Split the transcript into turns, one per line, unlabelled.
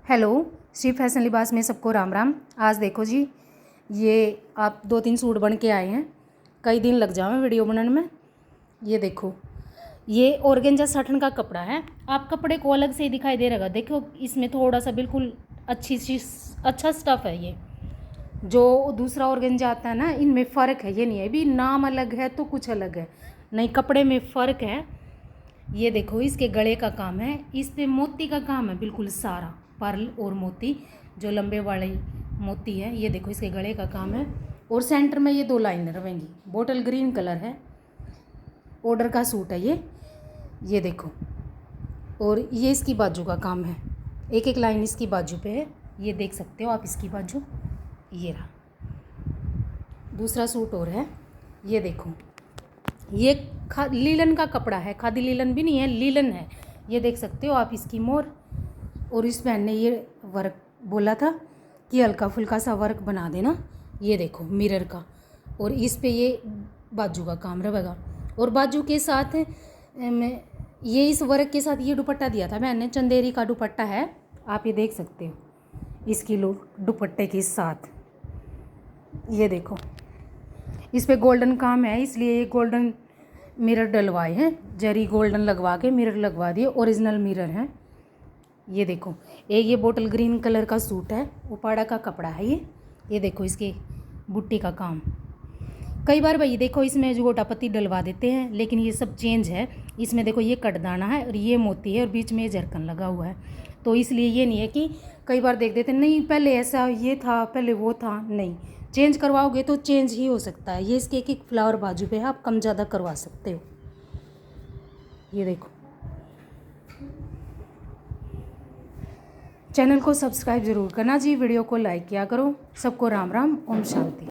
Hello, Shri fashion लिबास में सबको राम राम। आज देखो जी, ये आप 2-3 सूट बन के आए हैं। कई दिन लग जाए वीडियो बनाने में। ये देखो, ये ऑर्गेंजा साटन का कपड़ा है। आप कपड़े को अलग से ही दिखाई दे रहेगा। देखो इसमें थोड़ा सा बिल्कुल अच्छा स्टफ़ है। ये जो दूसरा ऑर्गेंजा आता है ना, इनमें फ़र्क है। ये नहीं है भी नाम अलग है तो कुछ अलग है, नहीं, कपड़े में फ़र्क है। ये देखो, इसके गले का काम है, इस पे मोती का काम है, बिल्कुल सारा पर्ल और मोती, जो लंबे वाले मोती है। ये देखो, इसके गले का काम है। और सेंटर में ये 2 लाइनें रहेंगी। बोटल ग्रीन कलर है, ऑर्डर का सूट है ये देखो। और ये इसकी बाजू का काम है, एक एक लाइन इसकी बाजू पे है। ये देख सकते हो आप इसकी बाजू। ये रहा दूसरा सूट और है। ये देखो, ये लीलन का कपड़ा है, खादी लीलन भी नहीं है, लीलन है। ये देख सकते हो आप इसकी मोर। और इस बहन ने ये वर्क बोला था कि हल्का फुल्का सा वर्क बना देना। ये देखो मिरर का, और इस पे ये बाजू का काम रहेगा। और बाजू के साथ मैं ये इस वर्क के साथ ये दुपट्टा दिया था मैंने, चंदेरी का दुपट्टा है, आप ये देख सकते हो इसकी लोग दुपट्टे के साथ। ये देखो, इस पे गोल्डन काम है, इसलिए ये गोल्डन मिरर डलवाए हैं, जरी गोल्डन लगवा के मिरर लगवा दिए, ओरिजिनल मिरर हैं। ये देखो, एक ये बोटल ग्रीन कलर का सूट है, उपाड़ा का कपड़ा है ये देखो, इसके बुट्टी का काम। कई बार भाई देखो इसमें जो गोटा पत्ती डलवा देते हैं, लेकिन ये सब चेंज है। इसमें देखो ये कटदाना है और ये मोती है और बीच में झरकन लगा हुआ है। तो इसलिए ये नहीं है कि कई बार देख देते नहीं पहले ऐसा ये था, पहले वो था, नहीं, चेंज करवाओगे तो चेंज ही हो सकता है। ये इसके एक फ्लावर बाजू पे है, आप कम ज़्यादा करवा सकते हो। ये देखो, चैनल को सब्सक्राइब ज़रूर करना जी, वीडियो को लाइक किया करो। सबको राम राम, ओम शांति।